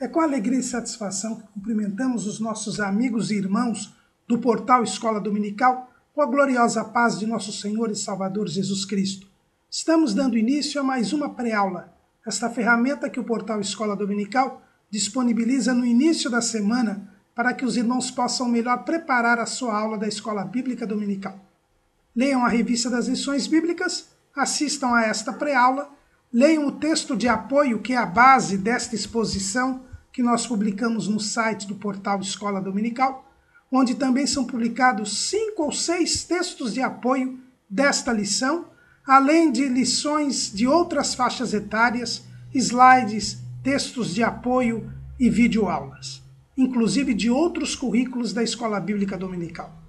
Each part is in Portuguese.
É com alegria e satisfação que cumprimentamos os nossos amigos e irmãos do portal Escola Dominical com a gloriosa paz de nosso Senhor e Salvador Jesus Cristo. Estamos dando início a mais uma pré-aula, esta ferramenta que o portal Escola Dominical disponibiliza no início da semana para que os irmãos possam melhor preparar a sua aula da Escola Bíblica Dominical. Leiam a revista das lições bíblicas, assistam a esta pré-aula, leiam o texto de apoio que é a base desta exposição que nós publicamos no site do portal Escola Dominical, onde também são publicados 5 ou 6 textos de apoio desta lição, além de lições de outras faixas etárias, slides, textos de apoio e videoaulas, inclusive de outros currículos da Escola Bíblica Dominical.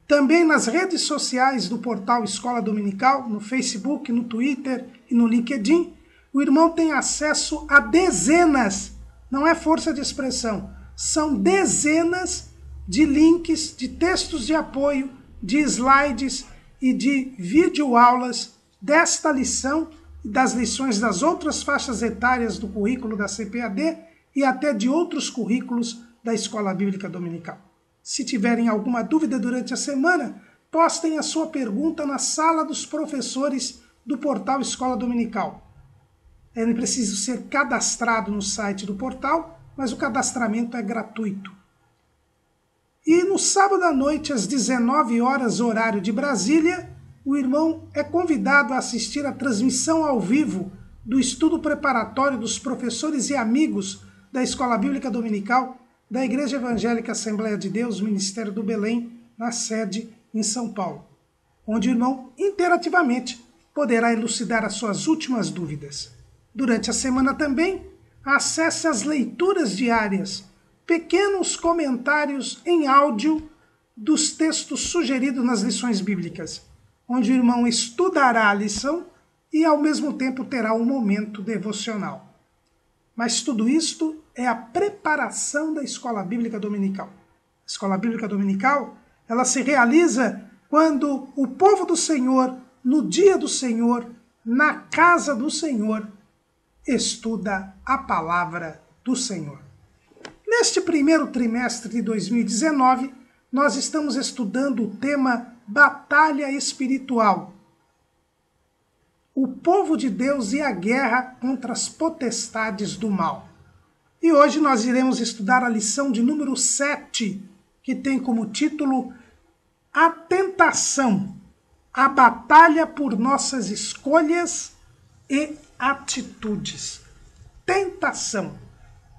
Também nas redes sociais do portal Escola Dominical, no Facebook, no Twitter e no LinkedIn, o irmão tem acesso a dezenas, não é força de expressão, são dezenas de links, de textos de apoio, de slides e de videoaulas desta lição e das lições das outras faixas etárias do currículo da CPAD e até de outros currículos da Escola Bíblica Dominical. Se tiverem alguma dúvida durante a semana, postem a sua pergunta na sala dos professores do portal Escola Dominical. É preciso ser cadastrado no site do portal, mas o cadastramento é gratuito. E no sábado à noite, às 19 horas, horário de Brasília, o irmão é convidado a assistir à transmissão ao vivo do estudo preparatório dos professores e amigos da Escola Bíblica Dominical da Igreja Evangélica Assembleia de Deus, Ministério do Belém, na sede em São Paulo, onde o irmão interativamente poderá elucidar as suas últimas dúvidas. Durante a semana também, acesse as leituras diárias, pequenos comentários em áudio dos textos sugeridos nas lições bíblicas, onde o irmão estudará a lição e ao mesmo tempo terá um momento devocional. Mas tudo isto é a preparação da Escola Bíblica Dominical. A Escola Bíblica Dominical, ela se realiza quando o povo do Senhor, no dia do Senhor, na casa do Senhor, estuda a palavra do Senhor. Neste primeiro trimestre de 2019, nós estamos estudando o tema Batalha Espiritual. O povo de Deus e a guerra contra as potestades do mal. E hoje nós iremos estudar a lição de número 7, que tem como título A Tentação, a batalha por nossas escolhas e atitudes. Tentação,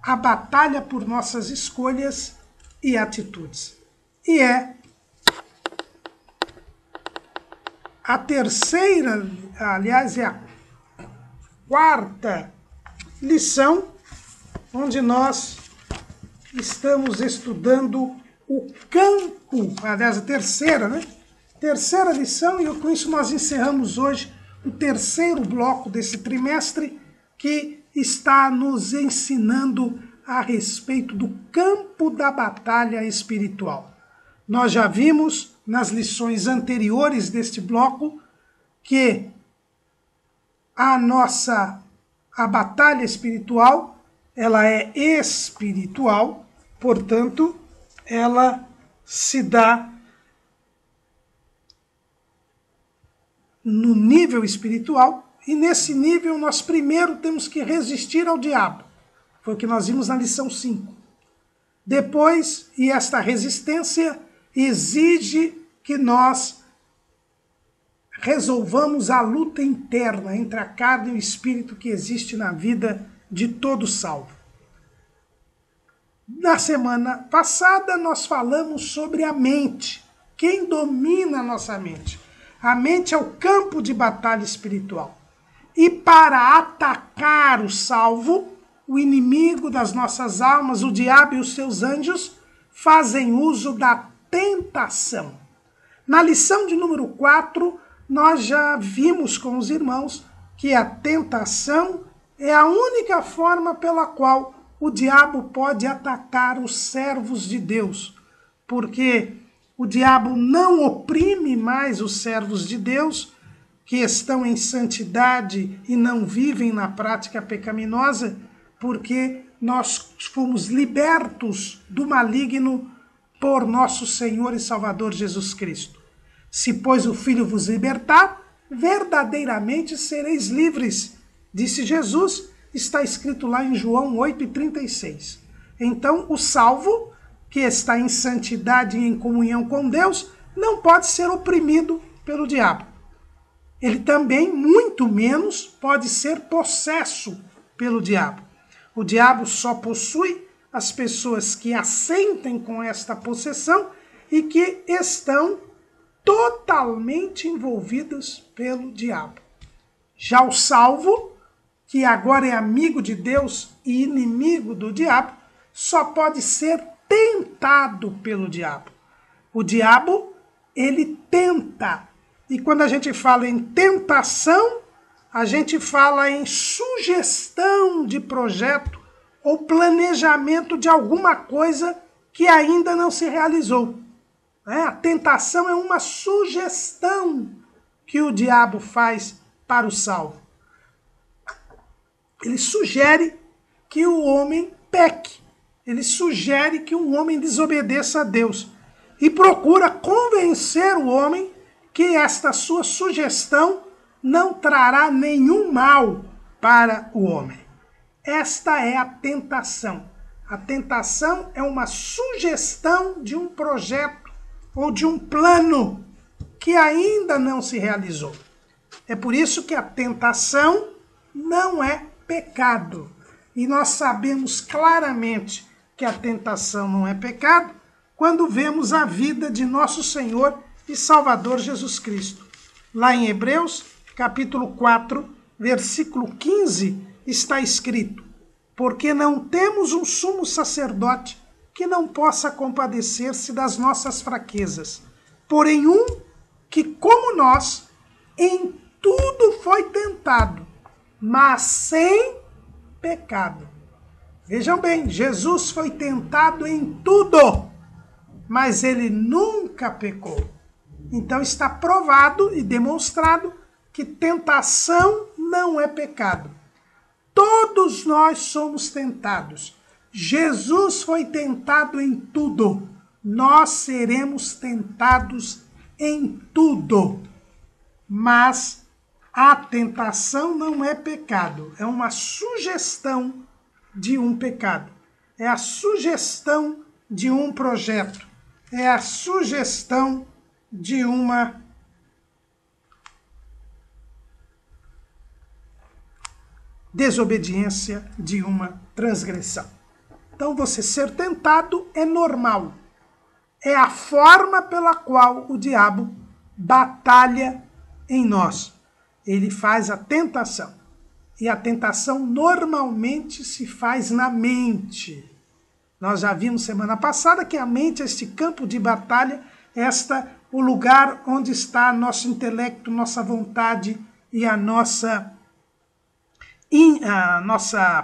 a batalha por nossas escolhas e atitudes. E é a terceira, aliás, é a quarta lição, onde nós estamos estudando o campo, aliás, a terceira, né? Terceira lição, e com isso nós encerramos hoje o terceiro bloco desse trimestre, que está nos ensinando a respeito do campo da batalha espiritual. Nós já vimos nas lições anteriores deste bloco que a batalha espiritual, ela é espiritual, portanto, ela se dá no nível espiritual, e nesse nível nós primeiro temos que resistir ao diabo. Foi o que nós vimos na lição 5. Depois, e esta resistência exige que nós resolvamos a luta interna entre a carne e o espírito que existe na vida de todo salvo. Na semana passada nós falamos sobre a mente. Quem domina a nossa mente? A mente é o campo de batalha espiritual. E para atacar o salvo, o inimigo das nossas almas, o diabo e os seus anjos, fazem uso da tentação. Na lição de número 4, nós já vimos com os irmãos que a tentação é a única forma pela qual o diabo pode atacar os servos de Deus, porque o diabo não oprime mais os servos de Deus, que estão em santidade e não vivem na prática pecaminosa, porque nós fomos libertos do maligno por nosso Senhor e Salvador Jesus Cristo. Se, pois, o Filho vos libertar, verdadeiramente sereis livres, disse Jesus, está escrito lá em João 8,36. Então, o salvo, que está em santidade e em comunhão com Deus, não pode ser oprimido pelo diabo. Ele também, muito menos, pode ser possesso pelo diabo. O diabo só possui as pessoas que assentem com esta possessão e que estão totalmente envolvidas pelo diabo. Já o salvo, que agora é amigo de Deus e inimigo do diabo, só pode ser tentado pelo diabo. O diabo, ele tenta. E quando a gente fala em tentação, a gente fala em sugestão de projeto ou planejamento de alguma coisa que ainda não se realizou. A tentação é uma sugestão que o diabo faz para o salvo. Ele sugere que o homem peque. Ele sugere que um homem desobedeça a Deus. E procura convencer o homem que esta sua sugestão não trará nenhum mal para o homem. Esta é a tentação. A tentação é uma sugestão de um projeto ou de um plano que ainda não se realizou. É por isso que a tentação não é pecado. E nós sabemos claramente que a tentação não é pecado quando vemos a vida de nosso Senhor e Salvador Jesus Cristo. Lá em Hebreus, capítulo 4, versículo 15, está escrito: porque não temos um sumo sacerdote que não possa compadecer-se das nossas fraquezas, porém um que, como nós, em tudo foi tentado, mas sem pecado. Vejam bem, Jesus foi tentado em tudo, mas ele nunca pecou. Então está provado e demonstrado que tentação não é pecado. Todos nós somos tentados. Jesus foi tentado em tudo. Nós seremos tentados em tudo. Mas a tentação não é pecado. É uma sugestão de um pecado. É a sugestão de um projeto. É a sugestão de uma desobediência, de uma transgressão. Então, você ser tentado é normal. É a forma pela qual o diabo batalha em nós. Ele faz a tentação. E a tentação normalmente se faz na mente. Nós já vimos semana passada que a mente é este campo de batalha, o lugar onde está nosso intelecto, nossa vontade e a nossa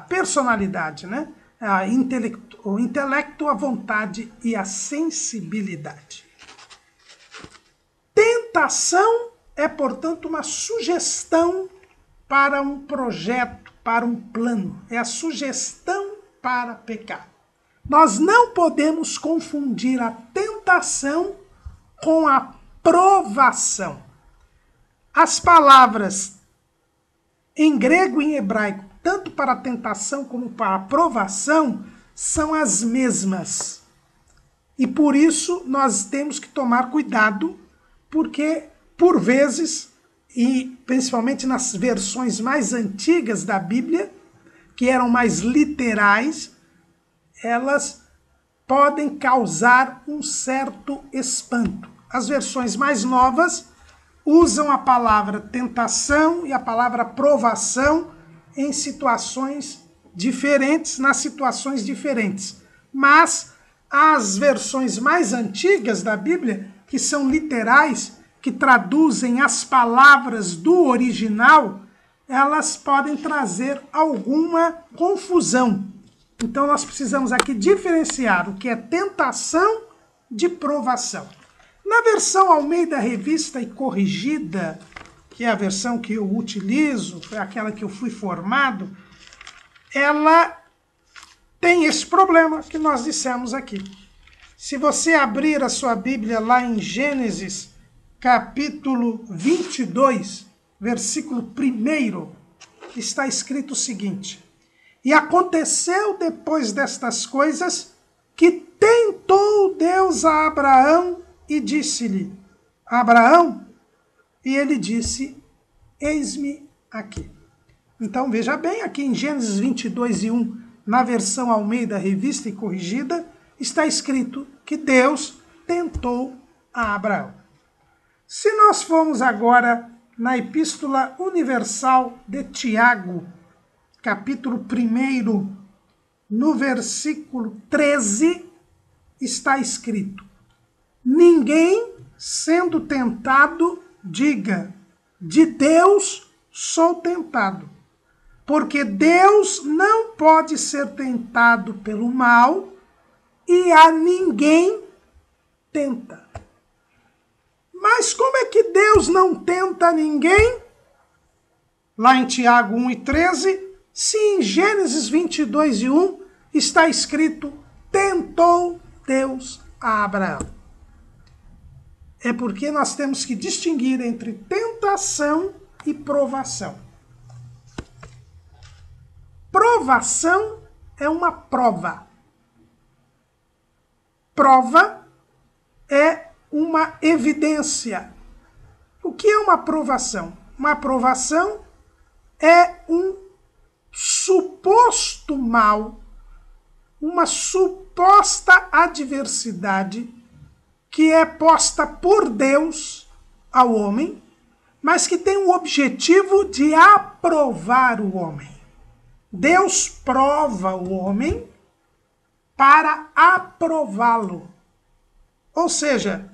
personalidade, né? O intelecto, a vontade e a sensibilidade. Tentação é, portanto, uma sugestão para um projeto, para um plano. É a sugestão para pecar. Nós não podemos confundir a tentação com a provação. As palavras em grego e em hebraico, tanto para a tentação como para a provação, são as mesmas. E por isso nós temos que tomar cuidado, porque, por vezes, e principalmente nas versões mais antigas da Bíblia, que eram mais literais, elas podem causar um certo espanto. As versões mais novas usam a palavra tentação e a palavra provação em situações diferentes, nas situações diferentes. Mas as versões mais antigas da Bíblia, que são literais, que traduzem as palavras do original, elas podem trazer alguma confusão. Então nós precisamos aqui diferenciar o que é tentação de provação. Na versão Almeida Revista e Corrigida, que é a versão que eu utilizo, foi aquela que eu fui formado, ela tem esse problema que nós dissemos aqui. Se você abrir a sua Bíblia lá em Gênesis, capítulo 22, versículo 1, está escrito o seguinte: E aconteceu depois destas coisas que tentou Deus a Abraão e disse-lhe: Abraão, e ele disse: Eis-me aqui. Então veja bem, aqui em Gênesis 22:1, na versão Almeida Revista e Corrigida, está escrito que Deus tentou a Abraão. Se nós formos agora na Epístola Universal de Tiago, capítulo 1, no versículo 13, está escrito: Ninguém, sendo tentado, diga, de Deus sou tentado. Porque Deus não pode ser tentado pelo mal e a ninguém tenta. Mas como é que Deus não tenta ninguém? Lá em Tiago 1:13, se em Gênesis 22:1 está escrito: tentou Deus a Abraão. É porque nós temos que distinguir entre tentação e provação. Provação é uma prova. Prova é uma evidência. O que é uma provação? Uma provação é um suposto mal, uma suposta adversidade que é posta por Deus ao homem, mas que tem o objetivo de aprovar o homem. Deus prova o homem para aprová-lo. Ou seja,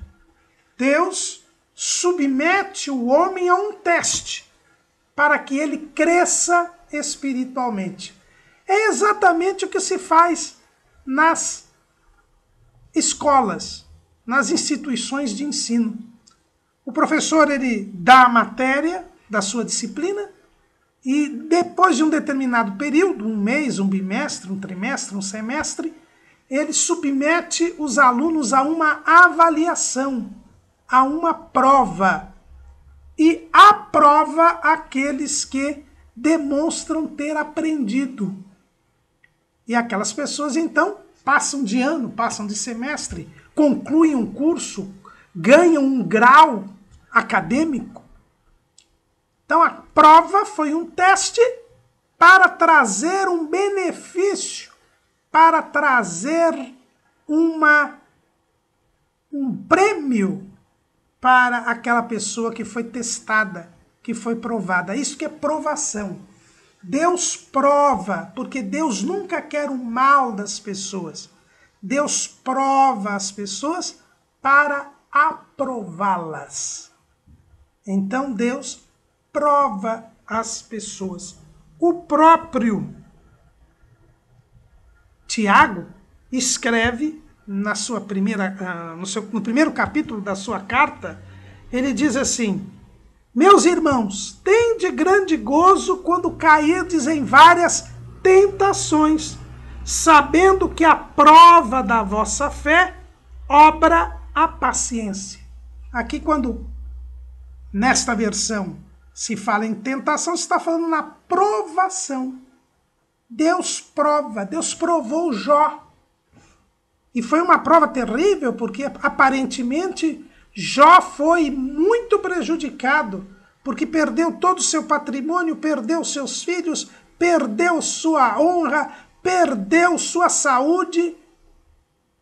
Deus submete o homem a um teste para que ele cresça espiritualmente. É exatamente o que se faz nas escolas, nas instituições de ensino. O professor, ele dá a matéria da sua disciplina e depois de um determinado período, um mês, um bimestre, um trimestre, um semestre, ele submete os alunos a uma avaliação, a uma prova, e aprova aqueles que demonstram ter aprendido. E aquelas pessoas, então, passam de ano, passam de semestre, concluem um curso, ganham um grau acadêmico. Então, a prova foi um teste para trazer um benefício, para trazer um prêmio para aquela pessoa que foi testada, que foi provada. Isso que é provação. Deus prova, porque Deus nunca quer o mal das pessoas. Deus prova as pessoas para aprová-las. Então Deus prova as pessoas. O próprio Tiago escreve na sua no primeiro capítulo da sua carta, ele diz assim: Meus irmãos, tende grande gozo quando cairdes em várias tentações, sabendo que a prova da vossa fé obra a paciência. Aqui, quando nesta versão se fala em tentação, se está falando na provação. Deus prova, Deus provou Jó. E foi uma prova terrível, porque aparentemente Jó foi muito prejudicado, porque perdeu todo o seu patrimônio, perdeu seus filhos, perdeu sua honra, perdeu sua saúde.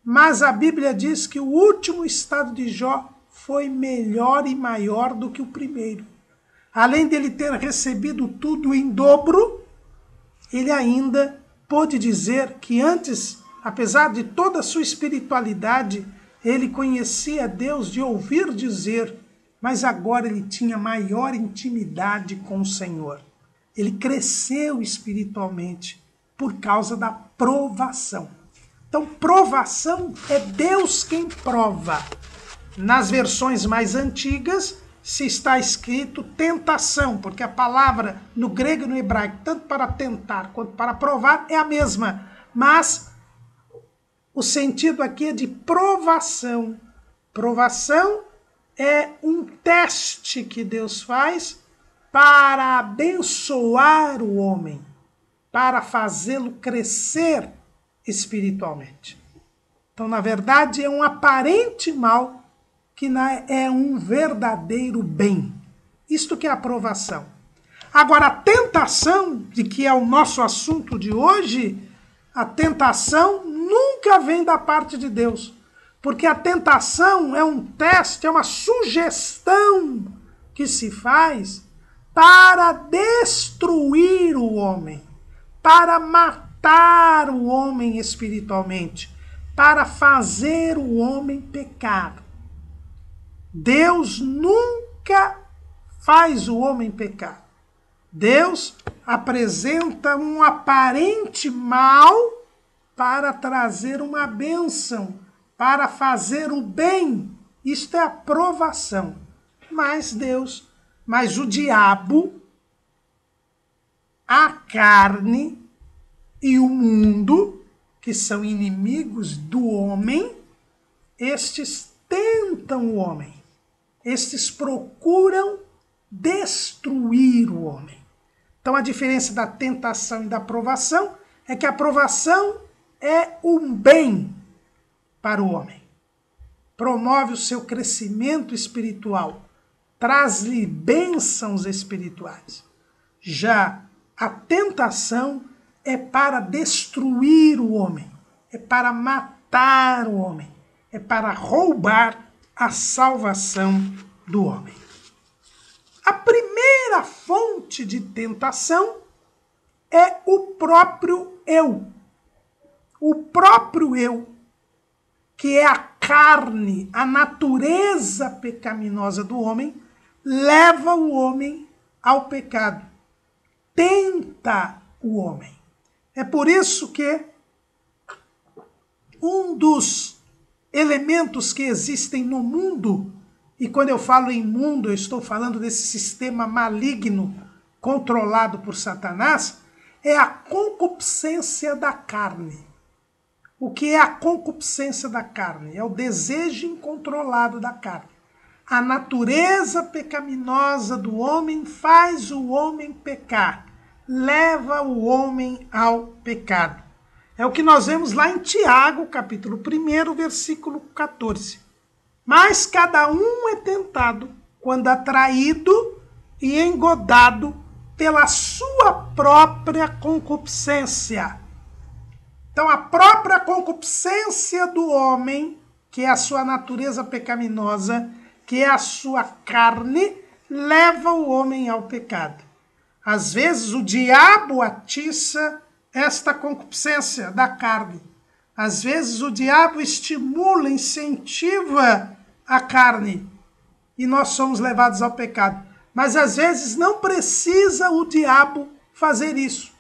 Mas a Bíblia diz que o último estado de Jó foi melhor e maior do que o primeiro. Além dele ter recebido tudo em dobro, ele ainda pôde dizer que antes, apesar de toda a sua espiritualidade, ele conhecia Deus de ouvir dizer, mas agora ele tinha maior intimidade com o Senhor. Ele cresceu espiritualmente por causa da provação. Então, provação é Deus quem prova. Nas versões mais antigas, se está escrito tentação, porque a palavra no grego e no hebraico, tanto para tentar quanto para provar, é a mesma. mas o sentido aqui é de provação. Provação é um teste que Deus faz para abençoar o homem, para fazê-lo crescer espiritualmente. Então, na verdade, é um aparente mal que é um verdadeiro bem. Isto que é a provação. Agora, a tentação, de que é o nosso assunto de hoje, a tentação nunca vem da parte de Deus. Porque a tentação é um teste, é uma sugestão que se faz para destruir o homem, para matar o homem espiritualmente, para fazer o homem pecar. Deus nunca faz o homem pecar. Deus apresenta um aparente mal para trazer uma bênção, para fazer o bem. Isto é a provação. Mas o diabo, a carne e o mundo, que são inimigos do homem, estes tentam o homem. Estes procuram destruir o homem. Então a diferença da tentação e da provação é que a provação é um bem para o homem. Promove o seu crescimento espiritual. Traz-lhe bênçãos espirituais. Já a tentação é para destruir o homem. É para matar o homem. É para roubar a salvação do homem. A primeira fonte de tentação é o próprio eu. O próprio eu, que é a carne, a natureza pecaminosa do homem, leva o homem ao pecado. Tenta o homem. É por isso que um dos elementos que existem no mundo, e quando eu falo em mundo, eu estou falando desse sistema maligno controlado por Satanás, é a concupiscência da carne. O que é a concupiscência da carne? É o desejo incontrolado da carne. A natureza pecaminosa do homem faz o homem pecar, leva o homem ao pecado. É o que nós vemos lá em Tiago, capítulo 1, versículo 14. Mas cada um é tentado quando atraído e engodado pela sua própria concupiscência. Então, a própria concupiscência do homem, que é a sua natureza pecaminosa, que é a sua carne, leva o homem ao pecado. Às vezes, o diabo atiça esta concupiscência da carne. Às vezes, o diabo estimula, incentiva a carne e nós somos levados ao pecado. Mas, às vezes, não precisa o diabo fazer isso.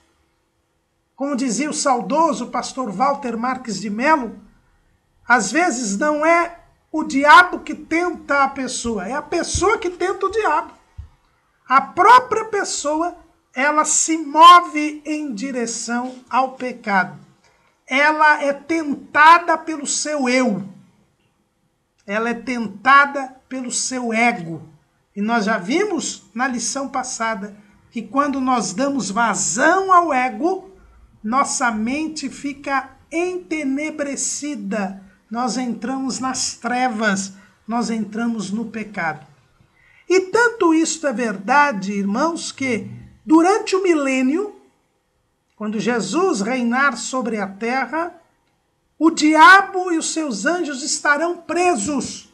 Como dizia o saudoso pastor Walter Marques de Mello, às vezes não é o diabo que tenta a pessoa, é a pessoa que tenta o diabo. A própria pessoa, ela se move em direção ao pecado. Ela é tentada pelo seu eu. Ela é tentada pelo seu ego. E nós já vimos na lição passada que quando nós damos vazão ao ego, nossa mente fica entenebrecida. Nós entramos nas trevas, nós entramos no pecado. E tanto isso é verdade, irmãos, que durante o milênio, quando Jesus reinar sobre a terra, o diabo e os seus anjos estarão presos,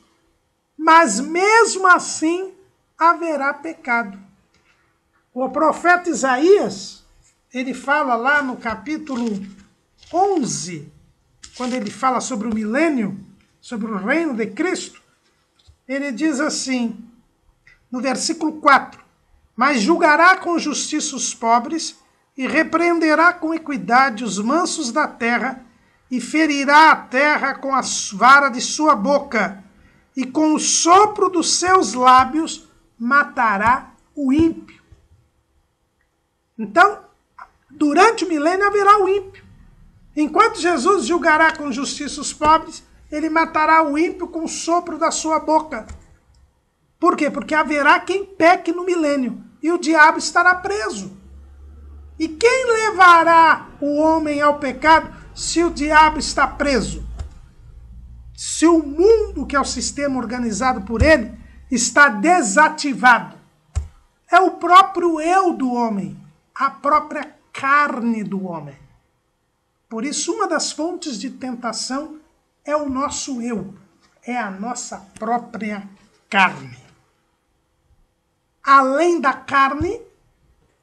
mas mesmo assim haverá pecado. O profeta Isaías, ele fala lá no capítulo 11, quando ele fala sobre o milênio, sobre o reino de Cristo, ele diz assim, no versículo 4, mas julgará com justiça os pobres e repreenderá com equidade os mansos da terra e ferirá a terra com a vara de sua boca e com o sopro dos seus lábios matará o ímpio. Então, durante o milênio haverá o ímpio. Enquanto Jesus julgará com justiça os pobres, ele matará o ímpio com o sopro da sua boca. Por quê? Porque haverá quem peque no milênio e o diabo estará preso. E quem levará o homem ao pecado se o diabo está preso? Se o mundo, que é o sistema organizado por ele, está desativado. É o próprio eu do homem, a própria carne do homem. Por isso, uma das fontes de tentação é o nosso eu, é a nossa própria carne. Além da carne,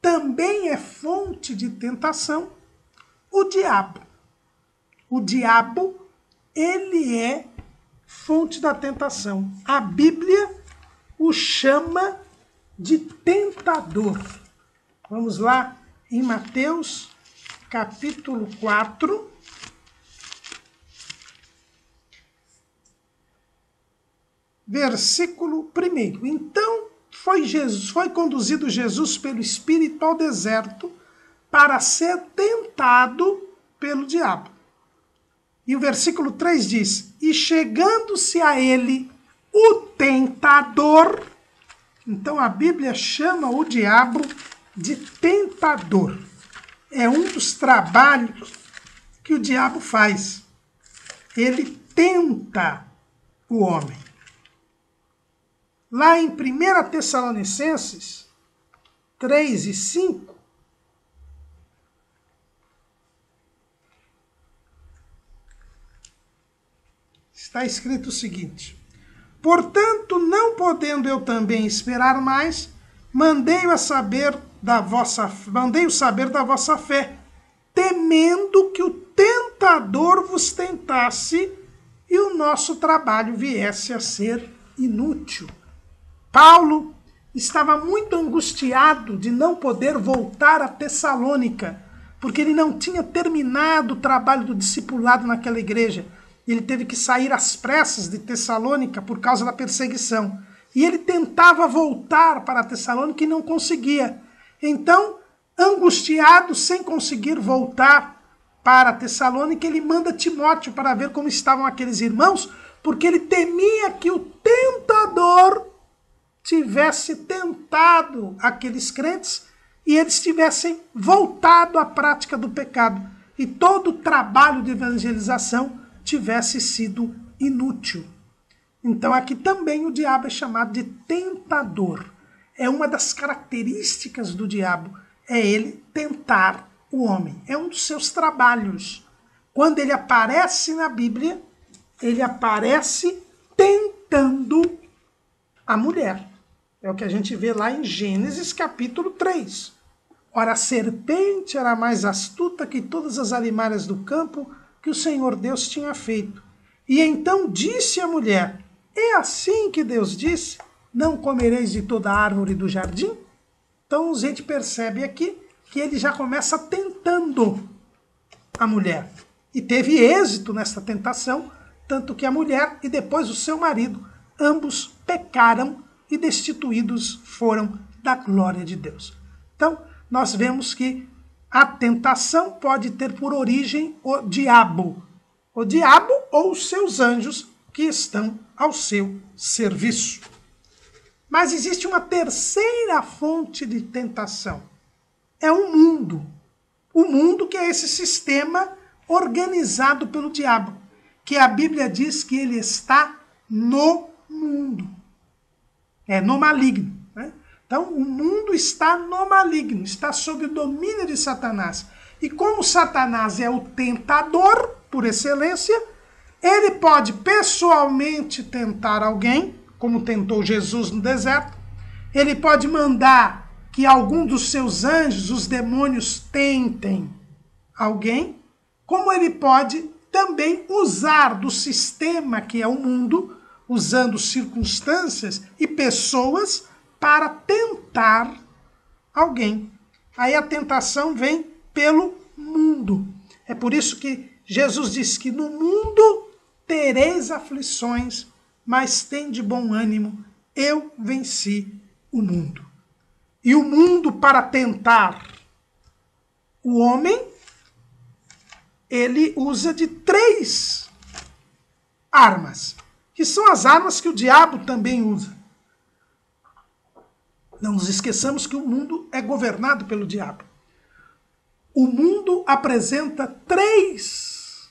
também é fonte de tentação o diabo. O diabo, ele é fonte da tentação. A Bíblia o chama de tentador. Vamos lá em Mateus, capítulo 4. Versículo 1. Então foi conduzido Jesus pelo Espírito ao deserto para ser tentado pelo diabo. E o versículo 3 diz: e chegando-se a ele o tentador. Então a Bíblia chama o diabo de tentador. É um dos trabalhos que o diabo faz. Ele tenta o homem. Lá em 1 Tessalonicenses 3 e 5, está escrito o seguinte: portanto, não podendo eu também esperar mais, mandei-o saber da vossa fé, temendo que o tentador vos tentasse e o nosso trabalho viesse a ser inútil. Paulo estava muito angustiado de não poder voltar a Tessalônica, porque ele não tinha terminado o trabalho do discipulado naquela igreja. Ele teve que sair às pressas de Tessalônica por causa da perseguição. E ele tentava voltar para Tessalônica e não conseguia. Então, angustiado, sem conseguir voltar para Tessalônica, ele manda Timóteo para ver como estavam aqueles irmãos, porque ele temia que o tentador tivesse tentado aqueles crentes e eles tivessem voltado à prática do pecado. E todo o trabalho de evangelização tivesse sido inútil. Então aqui também o diabo é chamado de tentador. É uma das características do diabo, é ele tentar o homem. É um dos seus trabalhos. Quando ele aparece na Bíblia, ele aparece tentando a mulher. É o que a gente vê lá em Gênesis capítulo 3. Ora, a serpente era mais astuta que todas as alimárias do campo que o Senhor Deus tinha feito. E então disse a mulher: é assim que Deus disse, não comereis de toda árvore do jardim? Então a gente percebe aqui que ele já começa tentando a mulher. E teve êxito nessa tentação, tanto que a mulher e depois o seu marido, ambos pecaram e destituídos foram da glória de Deus. Então, nós vemos que a tentação pode ter por origem o diabo ou os seus anjos que estão ao seu serviço. Mas existe uma terceira fonte de tentação. É o mundo. O mundo, que é esse sistema organizado pelo diabo, que a Bíblia diz que ele está no mundo. É no maligno. Né? Então, o mundo está no maligno, está sob o domínio de Satanás. E como Satanás é o tentador, por excelência, ele pode pessoalmente tentar alguém, como tentou Jesus no deserto. Ele pode mandar que algum dos seus anjos, os demônios, tentem alguém, como ele pode também usar do sistema que é o mundo, usando circunstâncias e pessoas para tentar alguém. Aí a tentação vem pelo mundo. É por isso que Jesus diz que no mundo tereis aflições, mas tende bom ânimo, eu venci o mundo. E o mundo, para tentar o homem, ele usa de 3 armas, que são as armas que o diabo também usa. Não nos esqueçamos que o mundo é governado pelo diabo. O mundo apresenta 3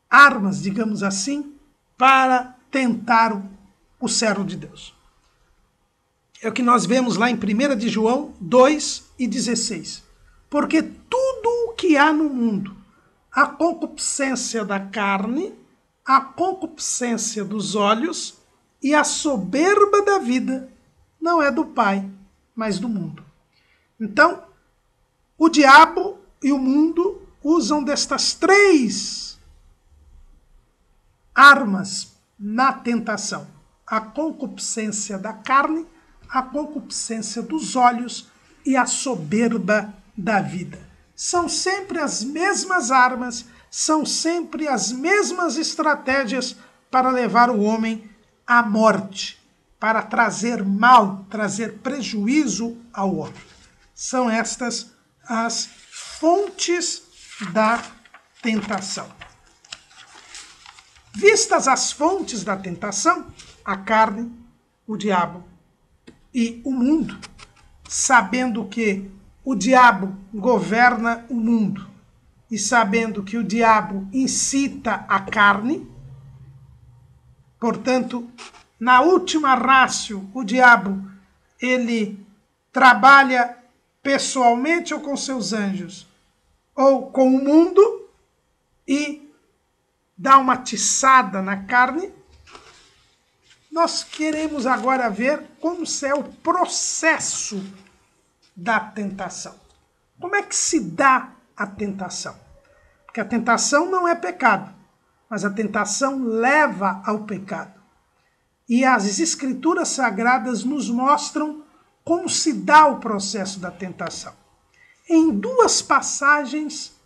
armas, digamos assim, para tentar o servo de Deus. É o que nós vemos lá em 1 de João 2:16. Porque tudo o que há no mundo, a concupiscência da carne, a concupiscência dos olhos e a soberba da vida, não é do Pai, mas do mundo. Então, o diabo e o mundo usam destas 3 armas na tentação: a concupiscência da carne, a concupiscência dos olhos e a soberba da vida. São sempre as mesmas armas, são sempre as mesmas estratégias para levar o homem à morte, para trazer mal, trazer prejuízo ao homem. São estas as fontes da tentação. Vistas as fontes da tentação, a carne, o diabo e o mundo, sabendo que o diabo governa o mundo e sabendo que o diabo incita a carne, portanto, na última ratio, o diabo, ele trabalha pessoalmente ou com seus anjos, ou com o mundo, e dá uma atiçada na carne. Nós queremos agora ver como é o processo da tentação. Como é que se dá a tentação? Porque a tentação não é pecado, mas a tentação leva ao pecado. E as Escrituras Sagradas nos mostram como se dá o processo da tentação. Em 2 passagens,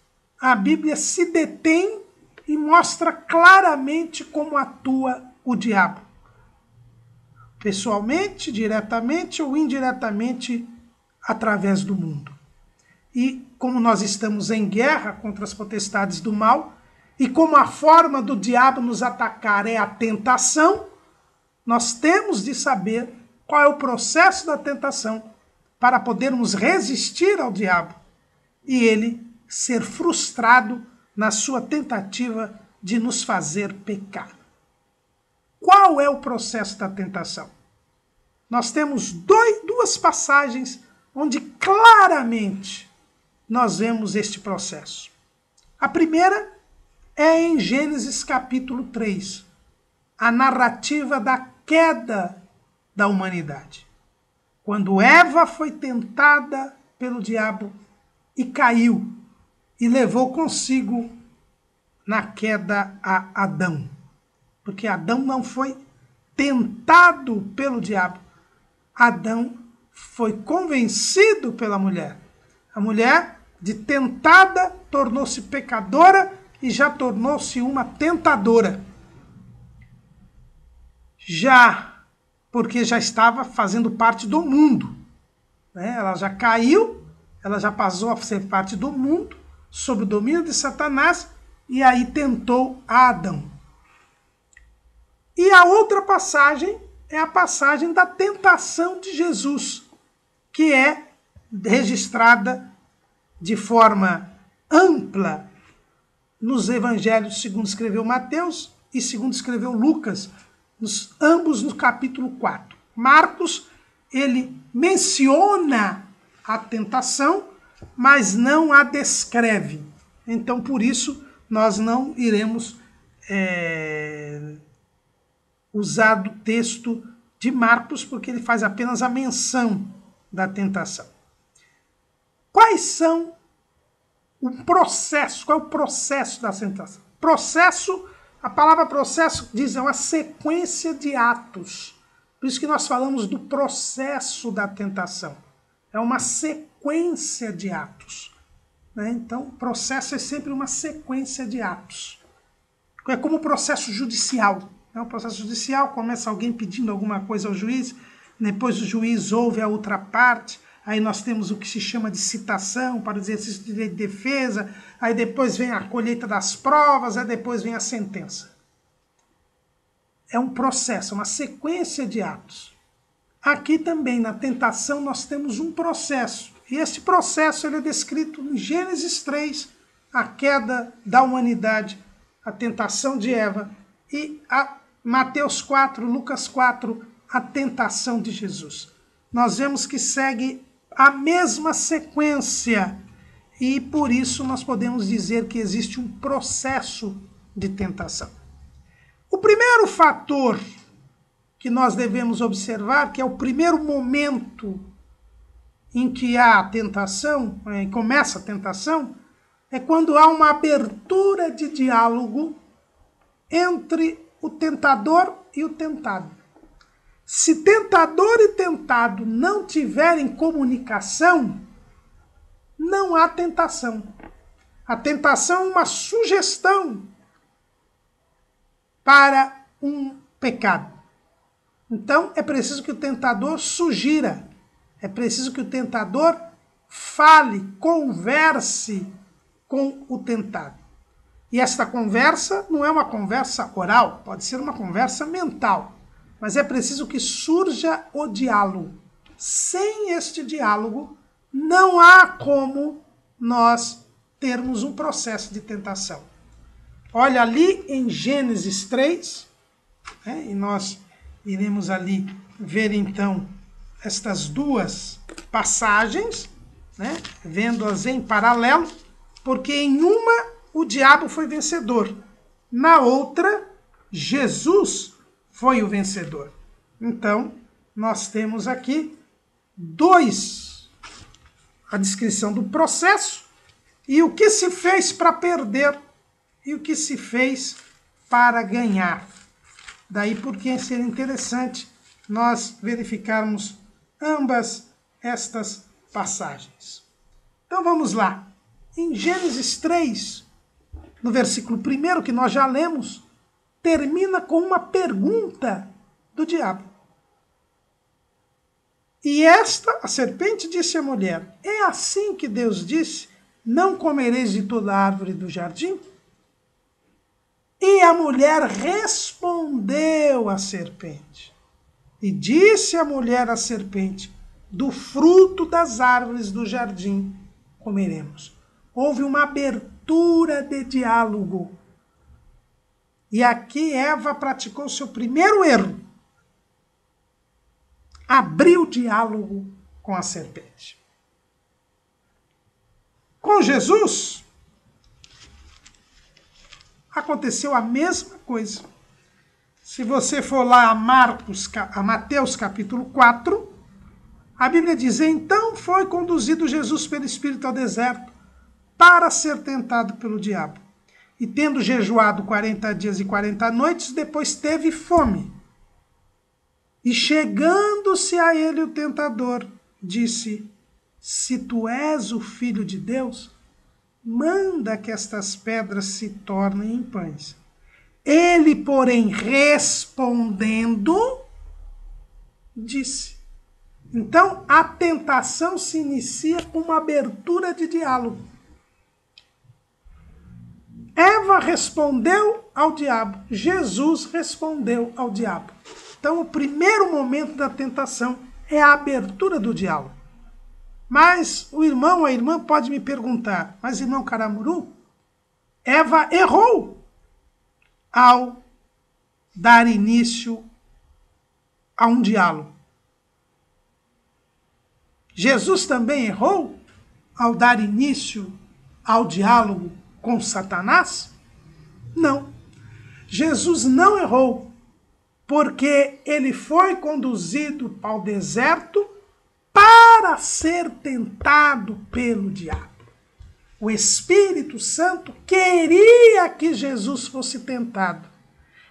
a Bíblia se detém e mostra claramente como atua o diabo. Pessoalmente, diretamente ou indiretamente, através do mundo. E como nós estamos em guerra contra as potestades do mal, e como a forma do diabo nos atacar é a tentação, nós temos de saber qual é o processo da tentação para podermos resistir ao diabo e ele ser frustrado na sua tentativa de nos fazer pecar. Qual é o processo da tentação? Nós temos 2 passagens onde claramente nós vemos este processo. A primeira é em Gênesis capítulo 3, a narrativa da queda da humanidade. Quando Eva foi tentada pelo diabo e caiu, e levou consigo na queda a Adão. Porque Adão não foi tentado pelo diabo. Adão foi convencido pela mulher. A mulher, de tentada, tornou-se pecadora e já tornou-se uma tentadora. Já, porque já estava fazendo parte do mundo. Ela já caiu, ela já passou a ser parte do mundo, sob o domínio de Satanás, e aí tentou a Adão. E a outra passagem é a passagem da tentação de Jesus, que é registrada de forma ampla nos evangelhos segundo escreveu Mateus e segundo escreveu Lucas, ambos no capítulo 4. Marcos, ele menciona a tentação, mas não a descreve. Então, por isso, nós não iremos usar do texto de Marcos, porque ele faz apenas a menção da tentação. Quais são o processo? Qual é o processo da tentação? Processo, a palavra processo diz, é uma sequência de atos. Por isso que nós falamos do processo da tentação. É uma sequência de atos. Então, processo é sempre uma sequência de atos. É como o processo judicial. O processo judicial começa alguém pedindo alguma coisa ao juiz, depois o juiz ouve a outra parte, aí nós temos o que se chama de citação para o exercício de direito de defesa, aí depois vem a colheita das provas, aí depois vem a sentença. É um processo, uma sequência de atos. Aqui também, na tentação, nós temos um processo. E esse processo ele é descrito em Gênesis 3, a queda da humanidade, a tentação de Eva, e a Mateus 4, Lucas 4, a tentação de Jesus. Nós vemos que segue a mesma sequência e por isso nós podemos dizer que existe um processo de tentação. O primeiro fator que nós devemos observar, que é o primeiro momento em que há a tentação, começa a tentação, é quando há uma abertura de diálogo entre o tentador e o tentado. Se tentador e tentado não tiverem comunicação, não há tentação. A tentação é uma sugestão para um pecado. Então, é preciso que o tentador sugira, é preciso que o tentador fale, converse com o tentado. E esta conversa não é uma conversa oral, pode ser uma conversa mental, mas é preciso que surja o diálogo. Sem este diálogo, não há como nós termos um processo de tentação. Olha ali em Gênesis 3, e nós iremos ali ver então estas duas passagens, vendo-as em paralelo, porque em uma o diabo foi vencedor, na outra Jesus foi o vencedor. Então, nós temos aqui a descrição do processo e o que se fez para perder e o que se fez para ganhar. Daí porque seria interessante nós verificarmos ambas estas passagens. Então vamos lá. Em Gênesis 3, no versículo 1 que nós já lemos, termina com uma pergunta do diabo. E a serpente disse à mulher, é assim que Deus disse, não comereis de toda árvore do jardim? E a mulher respondeu à serpente. E disse a mulher à serpente, do fruto das árvores do jardim comeremos. Houve uma abertura de diálogo. E aqui Eva praticou seu primeiro erro. Abriu diálogo com a serpente. Com Jesus, aconteceu a mesma coisa. Se você for lá a Mateus capítulo 4, a Bíblia diz, então foi conduzido Jesus pelo Espírito ao deserto para ser tentado pelo diabo. E tendo jejuado 40 dias e 40 noites, depois teve fome. E chegando-se a ele o tentador, disse, se tu és o Filho de Deus, manda que estas pedras se tornem em pães. Ele, porém, respondendo, disse. Então, a tentação se inicia com uma abertura de diálogo. Eva respondeu ao diabo, Jesus respondeu ao diabo. Então, o primeiro momento da tentação é a abertura do diálogo. Mas o irmão, a irmã pode me perguntar, mas irmão Caramuru, Eva errou ao dar início a um diálogo. Jesus também errou ao dar início ao diálogo com Satanás? Não. Jesus não errou, porque ele foi conduzido ao deserto para ser tentado pelo diabo. O Espírito Santo queria que Jesus fosse tentado.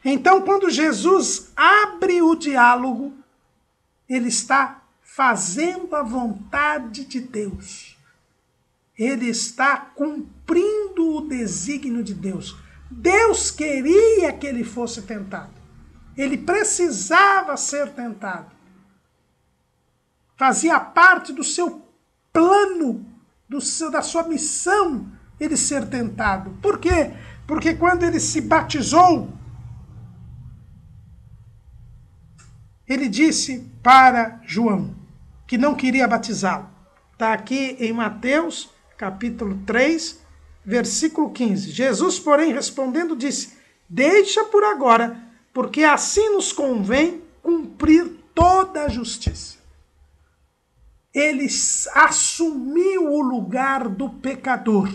Então, quando Jesus abre o diálogo, ele está fazendo a vontade de Deus. Ele está cumprindo o desígnio de Deus. Deus queria que ele fosse tentado. Ele precisava ser tentado. Fazia parte do seu plano da sua missão ele ser tentado. Por quê? Porque quando ele se batizou, ele disse para João que não queria batizá-lo. Está aqui em Mateus, capítulo 3, versículo 15. Jesus, porém, respondendo, disse: deixa por agora, porque assim nos convém cumprir toda a justiça. Ele assumiu o lugar do pecador.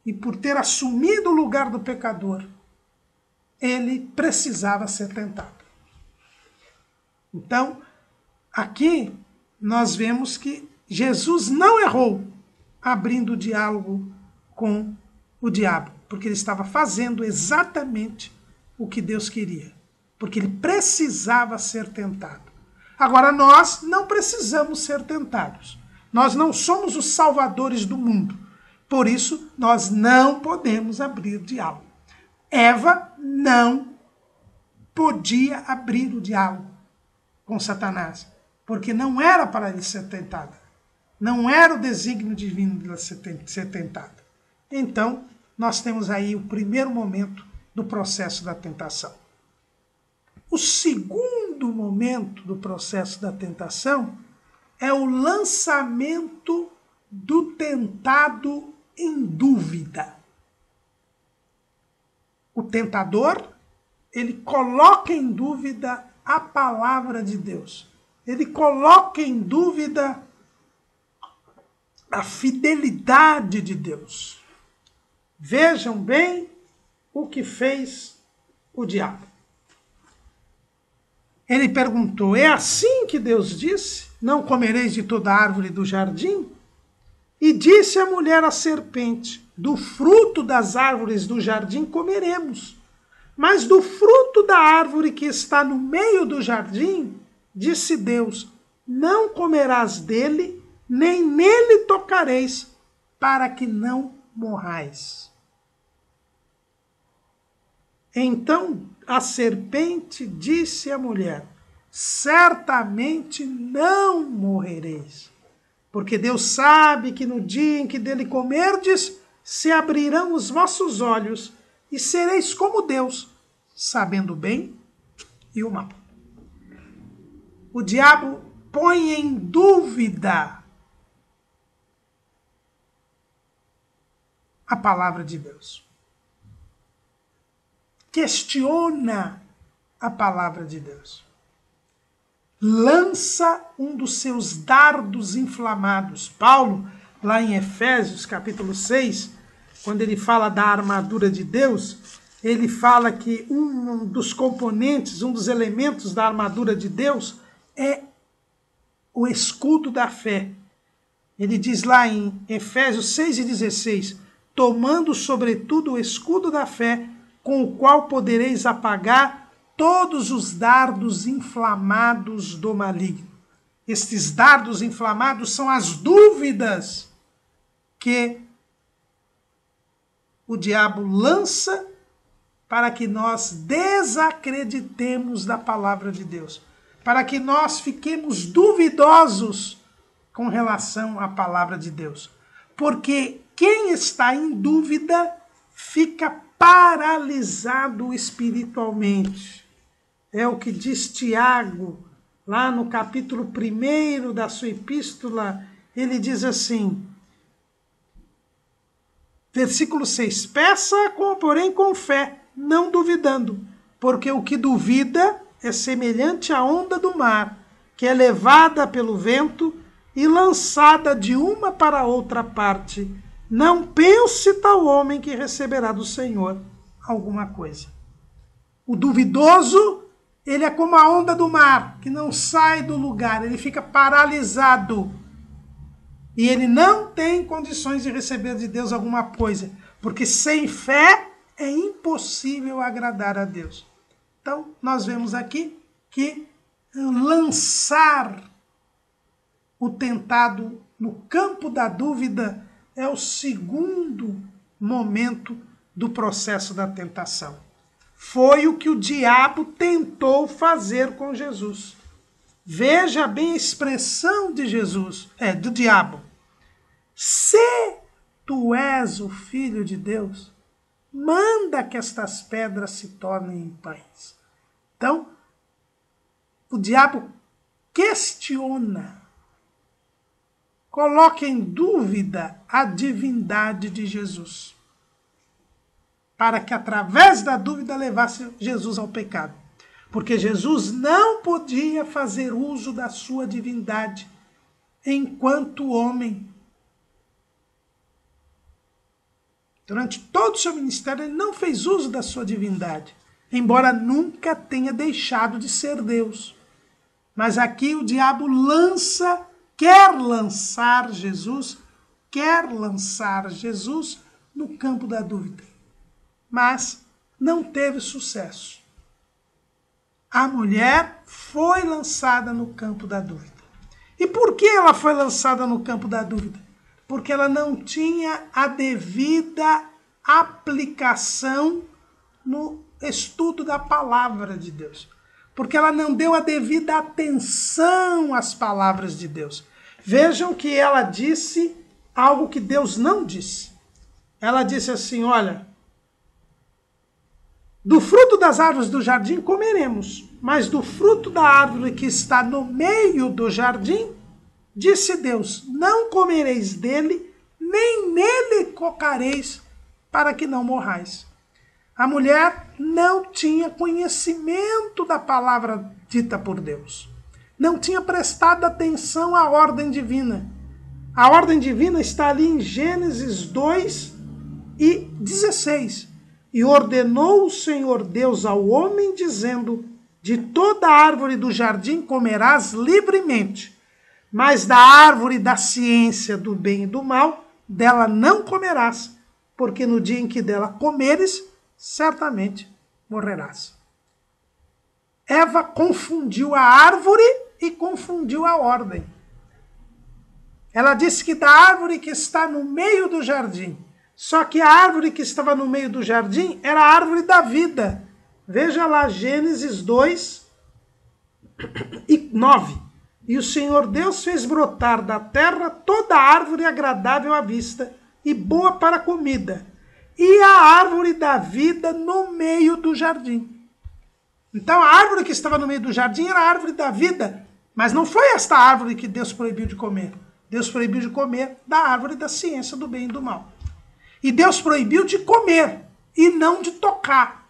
E por ter assumido o lugar do pecador, ele precisava ser tentado. Então, aqui nós vemos que Jesus não errou abrindo o diálogo com o diabo, porque ele estava fazendo exatamente o que Deus queria, porque ele precisava ser tentado. Agora, nós não precisamos ser tentados. Nós não somos os salvadores do mundo. Por isso, nós não podemos abrir diálogo. Eva não podia abrir o diálogo com Satanás, porque não era para ele ser tentada. Não era o desígnio divino de ela ser tentada. Então, nós temos aí o primeiro momento do processo da tentação. O segundo momento do processo da tentação é o lançamento do tentado em dúvida. O tentador, ele coloca em dúvida a palavra de Deus. Ele coloca em dúvida a fidelidade de Deus. Vejam bem o que fez o diabo. Ele perguntou: é assim que Deus disse? Não comereis de toda árvore do jardim? E disse a mulher à serpente: do fruto das árvores do jardim comeremos, mas do fruto da árvore que está no meio do jardim, disse Deus: não comerás dele, nem nele tocareis, para que não morrais. Então a serpente disse à mulher: certamente não morrereis, porque Deus sabe que no dia em que dele comerdes, se abrirão os vossos olhos e sereis como Deus, sabendo o bem e o mal. O diabo põe em dúvida a palavra de Deus. Questiona a palavra de Deus. Lança um dos seus dardos inflamados. Paulo, lá em Efésios, capítulo 6, quando ele fala da armadura de Deus, ele fala que um dos componentes, um dos elementos da armadura de Deus é o escudo da fé. Ele diz lá em Efésios 6:16, tomando sobretudo o escudo da fé, com o qual podereis apagar todos os dardos inflamados do maligno. Estes dardos inflamados são as dúvidas que o diabo lança para que nós desacreditemos da palavra de Deus, para que nós fiquemos duvidosos com relação à palavra de Deus. Porque quem está em dúvida fica paralisado espiritualmente. É o que diz Tiago, lá no capítulo 1 da sua epístola, ele diz assim, versículo 6, peça, porém, com fé, não duvidando, porque o que duvida é semelhante à onda do mar, que é levada pelo vento e lançada de uma para outra parte. Não pense tal homem que receberá do Senhor alguma coisa. O duvidoso, ele é como a onda do mar, que não sai do lugar, ele fica paralisado. E ele não tem condições de receber de Deus alguma coisa, porque sem fé é impossível agradar a Deus. Então, nós vemos aqui que lançar o tentado no campo da dúvida é o segundo momento do processo da tentação. Foi o que o diabo tentou fazer com Jesus. Veja bem a expressão de Jesus, do diabo. tu és o Filho de Deus, manda que estas pedras se tornem em pães. Então, o diabo questiona, coloca em dúvida a divindade de Jesus, para que através da dúvida levasse Jesus ao pecado. Porque Jesus não podia fazer uso da sua divindade enquanto homem. Durante todo o seu ministério, ele não fez uso da sua divindade, embora nunca tenha deixado de ser Deus. Mas aqui o diabo quer lançar Jesus no campo da dúvida. Mas não teve sucesso. A mulher foi lançada no campo da dúvida. E por que ela foi lançada no campo da dúvida? Porque ela não tinha a devida aplicação no estudo da palavra de Deus. Porque ela não deu a devida atenção às palavras de Deus. Vejam que ela disse algo que Deus não disse. Ela disse assim, olha, do fruto das árvores do jardim comeremos, mas do fruto da árvore que está no meio do jardim, disse Deus, não comereis dele, nem nele tocareis, para que não morrais. A mulher não tinha conhecimento da palavra dita por Deus. Não tinha prestado atenção à ordem divina. A ordem divina está ali em Gênesis 2:16. E ordenou o Senhor Deus ao homem, dizendo, de toda árvore do jardim comerás livremente, mas da árvore da ciência do bem e do mal, dela não comerás, porque no dia em que dela comeres, certamente morrerás. Eva confundiu a árvore e confundiu a ordem. Ela disse que da árvore que está no meio do jardim, só que a árvore que estava no meio do jardim era a árvore da vida. Veja lá, Gênesis 2:9. E o Senhor Deus fez brotar da terra toda árvore agradável à vista e boa para a comida, e a árvore da vida no meio do jardim. Então a árvore que estava no meio do jardim era a árvore da vida, mas não foi esta árvore que Deus proibiu de comer. Deus proibiu de comer da árvore da ciência do bem e do mal. E Deus proibiu de comer e não de tocar.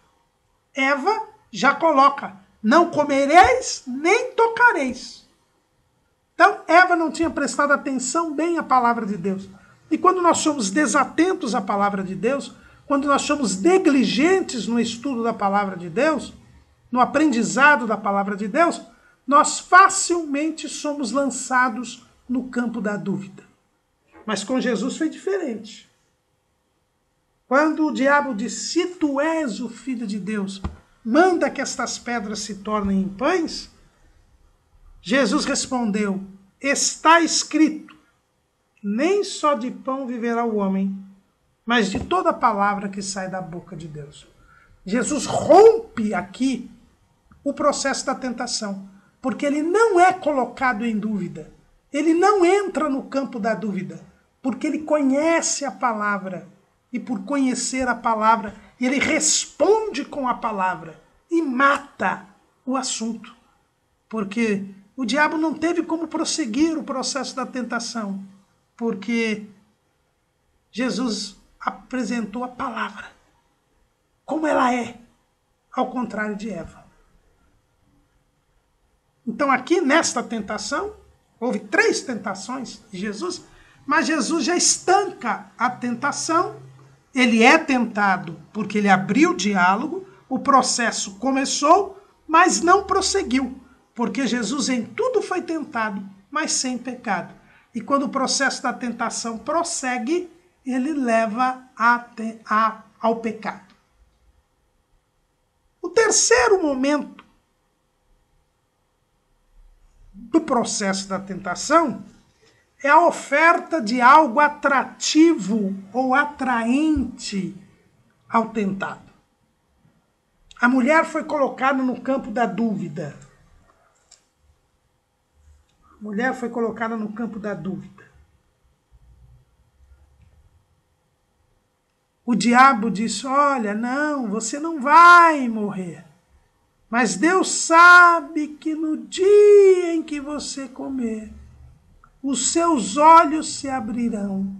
Eva já coloca, não comereis nem tocareis. Então Eva não tinha prestado atenção bem à palavra de Deus. E quando nós somos desatentos à palavra de Deus, quando nós somos negligentes no estudo da palavra de Deus, no aprendizado da palavra de Deus, nós facilmente somos lançados no campo da dúvida. Mas com Jesus foi diferente. Quando o diabo disse, se tu és o Filho de Deus, manda que estas pedras se tornem em pães, Jesus respondeu, está escrito, nem só de pão viverá o homem, mas de toda palavra que sai da boca de Deus. Jesus rompe aqui o processo da tentação, porque ele não é colocado em dúvida. Ele não entra no campo da dúvida, porque ele conhece a palavra. E por conhecer a palavra, ele responde com a palavra e mata o assunto. Porque o diabo não teve como prosseguir o processo da tentação, porque Jesus apresentou a palavra como ela é, ao contrário de Eva. Então aqui nesta tentação, houve 3 tentações de Jesus, mas Jesus já estanca a tentação. Ele é tentado porque ele abriu o diálogo, o processo começou, mas não prosseguiu, porque Jesus em tudo foi tentado, mas sem pecado. E quando o processo da tentação prossegue, ele leva ao pecado. O terceiro momento do processo da tentação é a oferta de algo atrativo ou atraente ao tentado. A mulher foi colocada no campo da dúvida. A mulher foi colocada no campo da dúvida. o diabo disse, olha, não, você não vai morrer. Mas Deus sabe que no dia em que você comer, os seus olhos se abrirão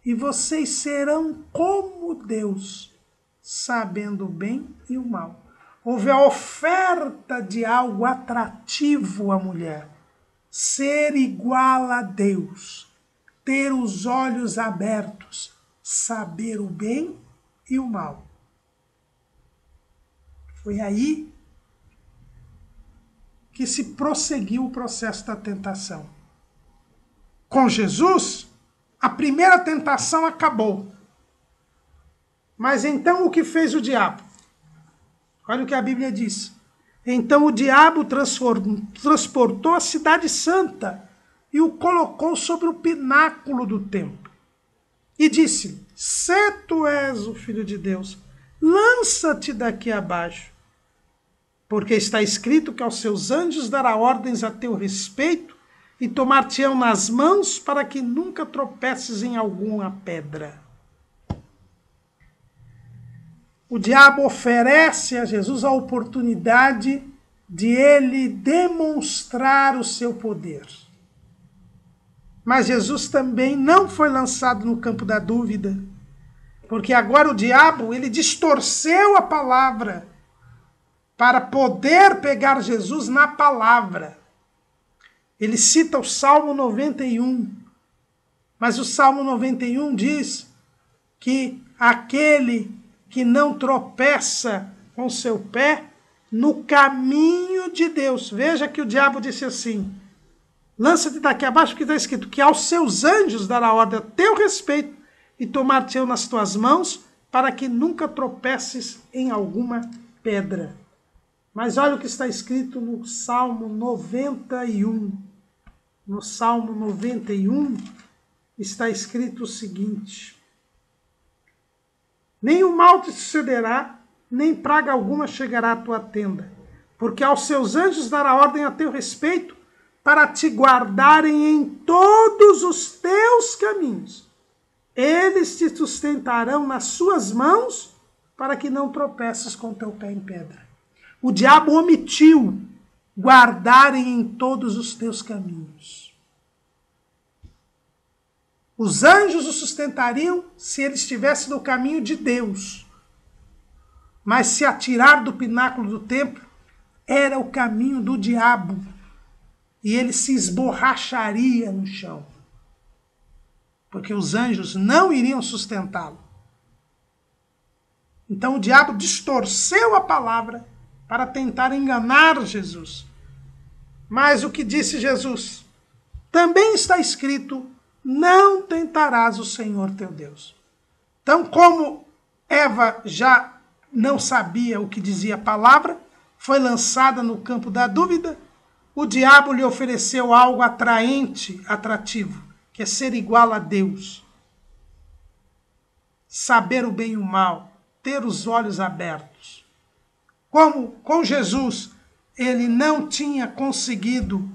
e vocês serão como Deus, sabendo o bem e o mal. Houve a oferta de algo atrativo à mulher. Ser igual a Deus, ter os olhos abertos, saber o bem e o mal. Foi aí que se prosseguiu o processo da tentação. Com Jesus, a primeira tentação acabou. Mas então o que fez o diabo? Olha o que a Bíblia diz. Então o diabo transportou a cidade santa e o colocou sobre o pináculo do templo. E disse-lhe, se tu és o Filho de Deus, lança-te daqui abaixo. Porque está escrito que aos seus anjos dará ordens a teu respeito e tomar-te-ão nas mãos para que nunca tropeces em alguma pedra. O diabo oferece a Jesus a oportunidade de ele demonstrar o seu poder. Mas Jesus também não foi lançado no campo da dúvida, porque agora o diabo ele distorceu a palavra para poder pegar Jesus na palavra. Ele cita o Salmo 91, mas o Salmo 91 diz que aquele que não tropeça com seu pé no caminho de Deus. Veja que o diabo disse assim, lança-te daqui abaixo, porque está escrito que aos seus anjos dará ordem a teu respeito e tomar-te-ão nas tuas mãos para que nunca tropeces em alguma pedra. Mas olha o que está escrito no Salmo 91. No Salmo 91 está escrito o seguinte, nem o mal te sucederá, nem praga alguma chegará à tua tenda, porque aos seus anjos dará ordem a teu respeito para te guardarem em todos os teus caminhos. Eles te sustentarão nas suas mãos para que não tropeces com teu pé em pedra. O diabo omitiu guardarem em todos os teus caminhos. Os anjos o sustentariam se ele estivesse no caminho de Deus. Mas se atirar do pináculo do templo era o caminho do diabo. E ele se esborracharia no chão. Porque os anjos não iriam sustentá-lo. Então o diabo distorceu a palavra para tentar enganar Jesus. Mas o que disse Jesus? Também está escrito, não tentarás o Senhor teu Deus. Então, como Eva já não sabia o que dizia a palavra, foi lançada no campo da dúvida, o diabo lhe ofereceu algo atraente, atrativo, que é ser igual a Deus. Saber o bem e o mal, ter os olhos abertos. Como com Jesus ele não tinha conseguido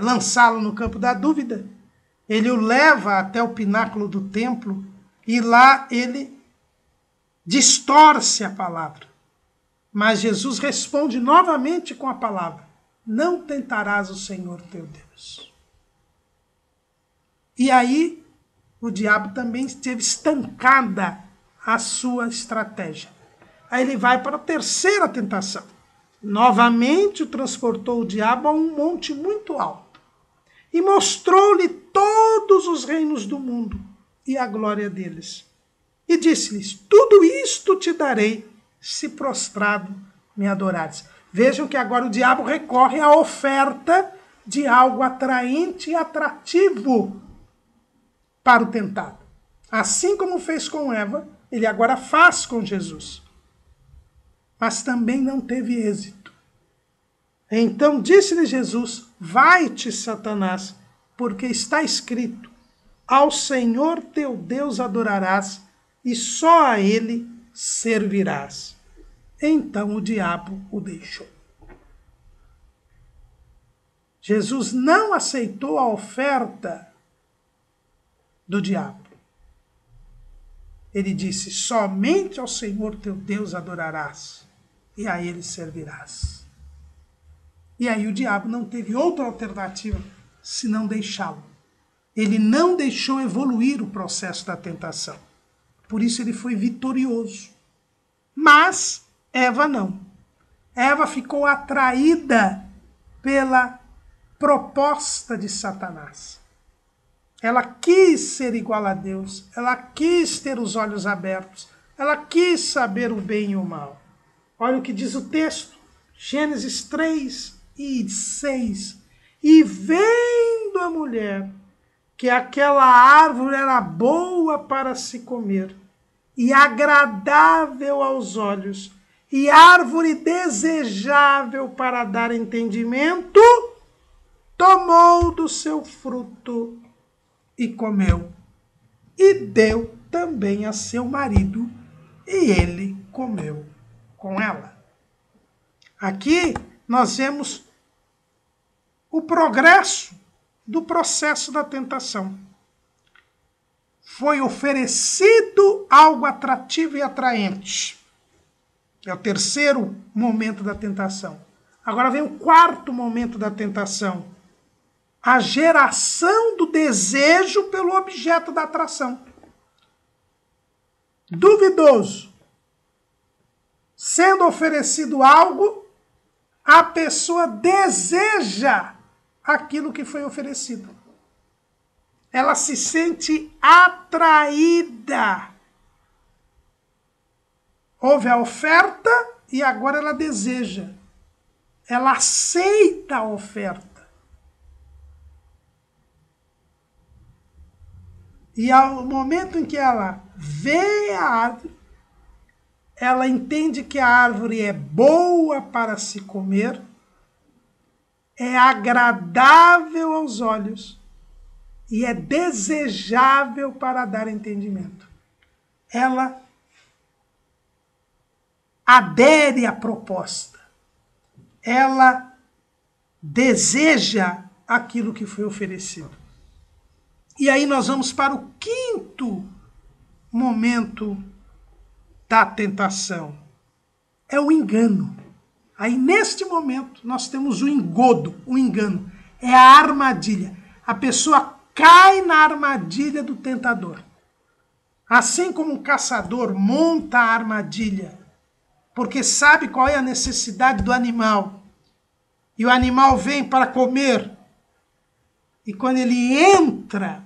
lançá-lo no campo da dúvida, ele o leva até o pináculo do templo e lá ele distorce a palavra. Mas Jesus responde novamente com a palavra, não tentarás o Senhor teu Deus. E aí o diabo também esteve estancada a sua estratégia. Aí ele vai para a terceira tentação. Novamente o transportou o diabo a um monte muito alto e mostrou-lhe todos os reinos do mundo e a glória deles. E disse-lhes, tudo isto te darei se prostrado me adorares. Vejam que agora o diabo recorre à oferta de algo atraente e atrativo para o tentado. Assim como fez com Eva, ele agora faz com Jesus. Mas também não teve êxito. Então disse-lhe Jesus, vai-te, Satanás, porque está escrito, ao Senhor teu Deus adorarás, e só a ele servirás. Então o diabo o deixou. Jesus não aceitou a oferta do diabo. Ele disse: somente ao Senhor teu Deus adorarás, e a ele servirás. E aí o diabo não teve outra alternativa senão deixá-lo. Ele não deixou evoluir o processo da tentação. Por isso ele foi vitorioso. Mas Eva não. Eva ficou atraída pela proposta de Satanás. Ela quis ser igual a Deus, ela quis ter os olhos abertos, ela quis saber o bem e o mal. Olha o que diz o texto, Gênesis 3:6. E vendo a mulher que aquela árvore era boa para se comer, e agradável aos olhos, e árvore desejável para dar entendimento, tomou do seu fruto e comeu, e deu também a seu marido, e ele comeu com ela. Aqui nós vemos o progresso do processo da tentação. Foi oferecido algo atrativo e atraente. É o terceiro momento da tentação. Agora vem o quarto momento da tentação. A geração do desejo pelo objeto da atração. Duvidoso. Sendo oferecido algo, a pessoa deseja aquilo que foi oferecido. Ela se sente atraída. Houve a oferta e agora ela deseja. Ela aceita a oferta. E ao momento em que ela vê a árvore, ela entende que a árvore é boa para se comer, é agradável aos olhos e é desejável para dar entendimento. Ela adere à proposta. Ela deseja aquilo que foi oferecido. E aí nós vamos para o quinto momento da tentação. É o engano. Aí neste momento nós temos o engodo, o engano. É a armadilha. A pessoa cai na armadilha do tentador. Assim como um caçador monta a armadilha, porque sabe qual é a necessidade do animal. E o animal vem para comer. E quando ele entra,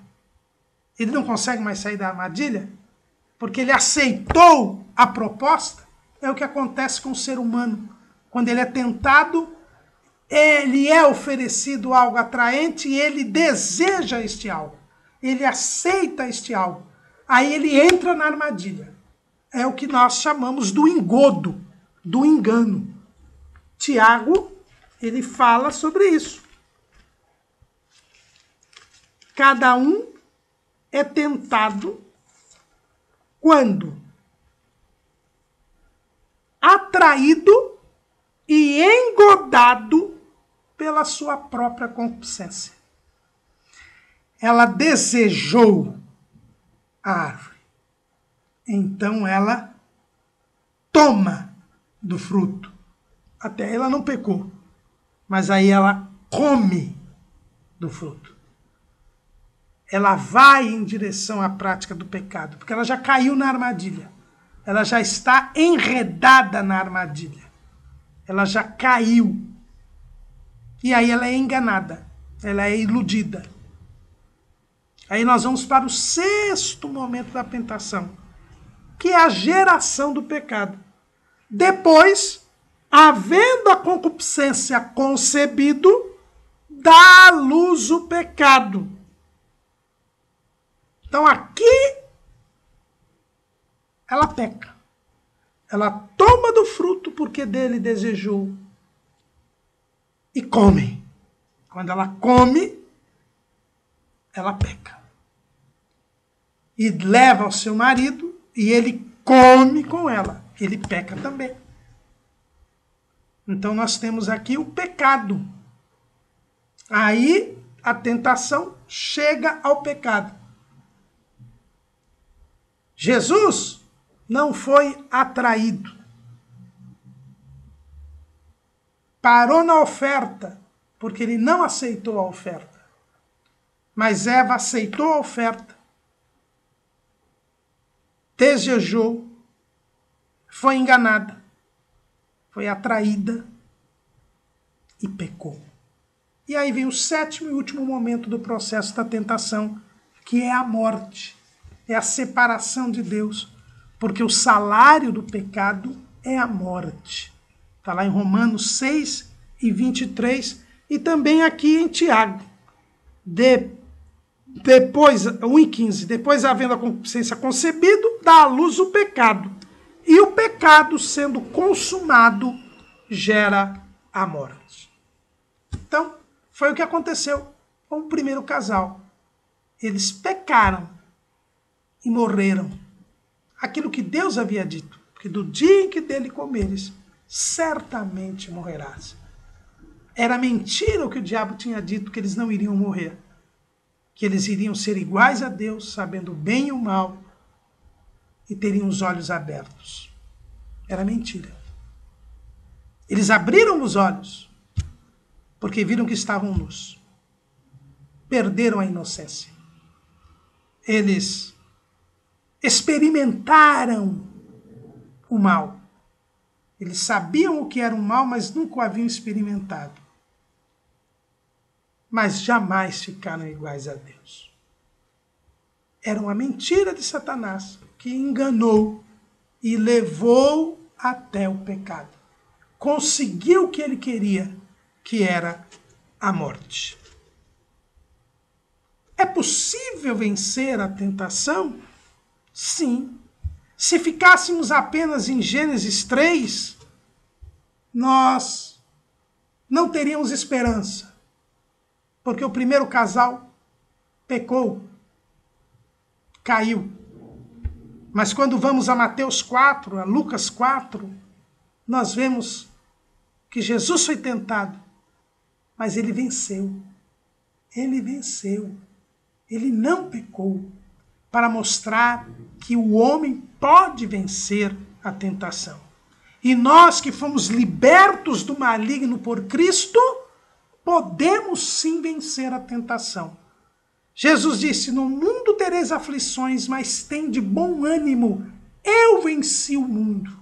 ele não consegue mais sair da armadilha, porque ele aceitou a proposta. É o que acontece com o ser humano. Quando ele é tentado, ele é oferecido algo atraente e ele deseja este algo. Ele aceita este algo. Aí ele entra na armadilha. É o que nós chamamos do engodo, do engano. Tiago, ele fala sobre isso. Cada um é tentado quando atraído e engodado pela sua própria concupiscência. Ela desejou a árvore. Então ela toma do fruto. Até ela não pecou, mas aí ela come do fruto. Ela vai em direção à prática do pecado, porque ela já caiu na armadilha. Ela já está enredada na armadilha. Ela já caiu. E aí ela é enganada. Ela é iludida. Aí nós vamos para o sexto momento da tentação, que é a geração do pecado. Depois, havendo a concupiscência concebido, dá à luz o pecado. Então aqui ela peca. Ela toma do fruto porque dele desejou e come. Quando ela come, ela peca. E leva ao seu marido e ele come com ela. Ele peca também. Então nós temos aqui o pecado. Aí a tentação chega ao pecado. Jesus não foi atraído. Parou na oferta, porque ele não aceitou a oferta. Mas Eva aceitou a oferta, desejou, foi enganada, foi atraída e pecou. E aí vem o sétimo e último momento do processo da tentação, que é a morte, é a separação de Deus, porque o salário do pecado é a morte. Está lá em Romanos 6 e 23 e também aqui em Tiago. Depois, 1 e 15, depois havendo a consciência concebido, dá à luz o pecado. E o pecado, sendo consumado, gera a morte. Então, foi o que aconteceu com o primeiro casal. Eles pecaram e morreram. Aquilo que Deus havia dito, que do dia em que dele comeres, certamente morrerás. Era mentira o que o diabo tinha dito, que eles não iriam morrer. Que eles iriam ser iguais a Deus, sabendo o bem e o mal, e teriam os olhos abertos. Era mentira. Eles abriram os olhos, porque viram que estavam nus. Perderam a inocência. Eles experimentaram o mal. Eles sabiam o que era o mal, mas nunca o haviam experimentado. Mas jamais ficaram iguais a Deus. Era uma mentira de Satanás que enganou e levou até o pecado. Conseguiu o que ele queria, que era a morte. É possível vencer a tentação? Sim. Se ficássemos apenas em Gênesis 3, nós não teríamos esperança. Porque o primeiro casal pecou, caiu. Mas quando vamos a Mateus 4, a Lucas 4, nós vemos que Jesus foi tentado, mas ele venceu. Ele venceu. Ele não pecou, para mostrar que o homem pode vencer a tentação. E nós que fomos libertos do maligno por Cristo, podemos sim vencer a tentação. Jesus disse, no mundo tereis aflições, mas tende bom ânimo. Eu venci o mundo.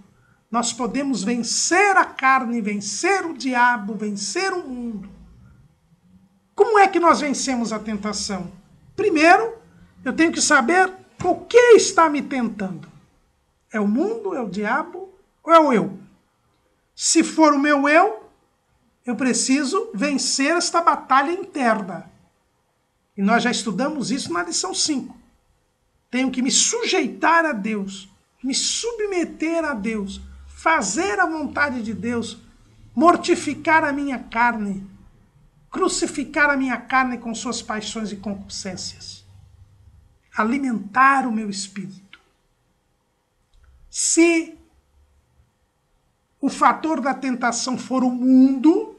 Nós podemos vencer a carne, vencer o diabo, vencer o mundo. Como é que nós vencemos a tentação? Primeiro, eu tenho que saber o que está me tentando. É o mundo, é o diabo ou é o eu? Se for o meu eu preciso vencer esta batalha interna. E nós já estudamos isso na lição 5. Tenho que me sujeitar a Deus, me submeter a Deus, fazer a vontade de Deus, mortificar a minha carne, crucificar a minha carne com suas paixões e concupiscências, alimentar o meu espírito. Se o fator da tentação for o mundo,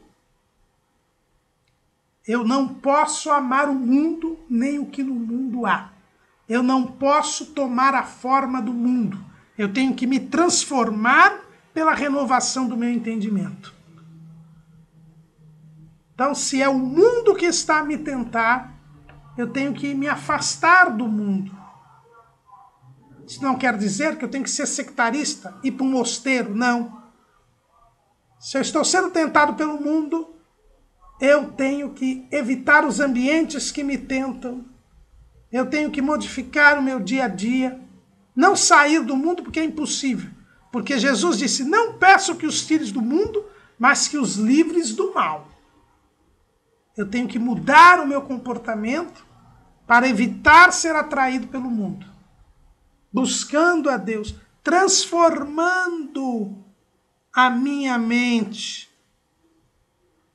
eu não posso amar o mundo nem o que no mundo há. Eu não posso tomar a forma do mundo. Eu tenho que me transformar pela renovação do meu entendimento. Então, se é o mundo que está a me tentar, eu tenho que me afastar do mundo. Isso não quer dizer que eu tenho que ser sectarista, ir para um mosteiro, não. Se eu estou sendo tentado pelo mundo, eu tenho que evitar os ambientes que me tentam. Eu tenho que modificar o meu dia a dia. Não sair do mundo porque é impossível. Porque Jesus disse, não peço que os tires do mundo, mas que os livres do mal. Eu tenho que mudar o meu comportamento para evitar ser atraído pelo mundo. Buscando a Deus, transformando a minha mente,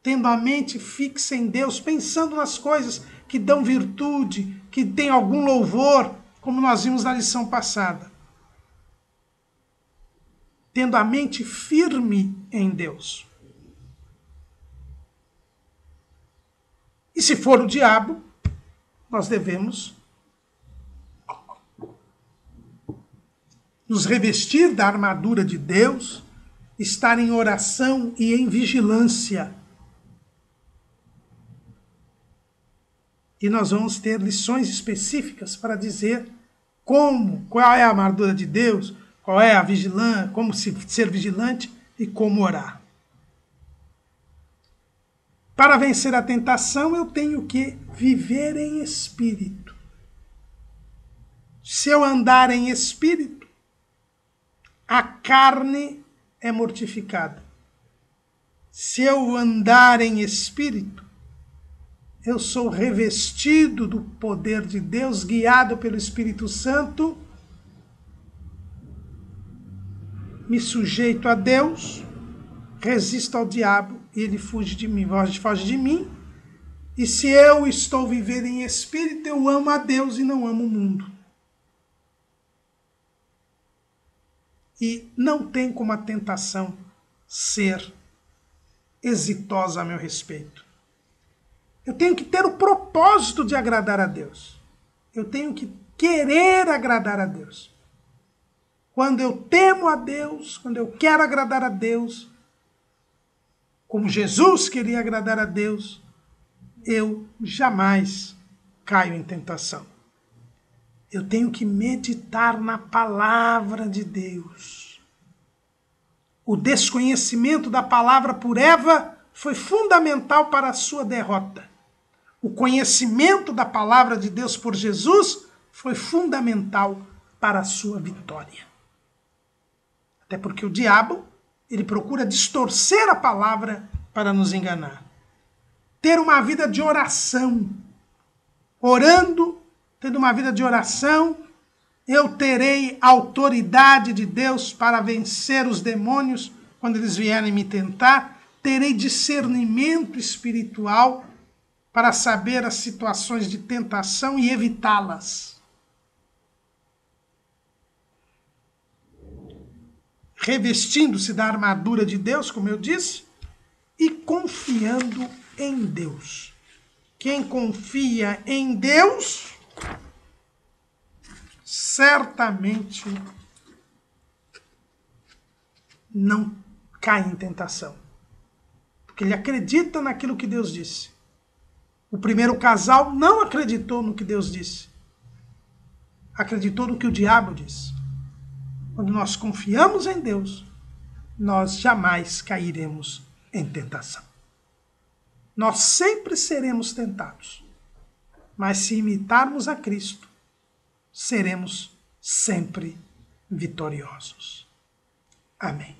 tendo a mente fixa em Deus, pensando nas coisas que dão virtude, que tem algum louvor, como nós vimos na lição passada. Tendo a mente firme em Deus. E se for o diabo, nós devemos nos revestir da armadura de Deus, estar em oração e em vigilância. E nós vamos ter lições específicas para dizer qual é a armadura de Deus, qual é a vigilância, como ser vigilante e como orar. Para vencer a tentação, eu tenho que viver em espírito. Se eu andar em espírito, a carne é mortificada. Se eu andar em espírito, eu sou revestido do poder de Deus, guiado pelo Espírito Santo, me sujeito a Deus, resisto ao diabo e ele foge de mim. E se eu estou vivendo em espírito, eu amo a Deus e não amo o mundo. E não tem como a tentação ser exitosa a meu respeito. Eu tenho que ter o propósito de agradar a Deus. Eu tenho que querer agradar a Deus. Quando eu temo a Deus, quando eu quero agradar a Deus, como Jesus queria agradar a Deus, eu jamais caio em tentação. Eu tenho que meditar na palavra de Deus. O desconhecimento da palavra por Eva foi fundamental para a sua derrota. O conhecimento da palavra de Deus por Jesus foi fundamental para a sua vitória. Até porque o diabo, ele procura distorcer a palavra para nos enganar. Ter uma vida de oração, orando, tendo uma vida de oração, eu terei autoridade de Deus para vencer os demônios quando eles vierem me tentar, terei discernimento espiritual para saber as situações de tentação e evitá-las. Revestindo-se da armadura de Deus, como eu disse, e confiando em Deus. Quem confia em Deus, certamente não cai em tentação. Porque ele acredita naquilo que Deus disse. O primeiro casal não acreditou no que Deus disse. Acreditou no que o diabo disse. Quando nós confiamos em Deus, nós jamais cairemos em tentação. Nós sempre seremos tentados. Mas se imitarmos a Cristo, seremos sempre vitoriosos. Amém.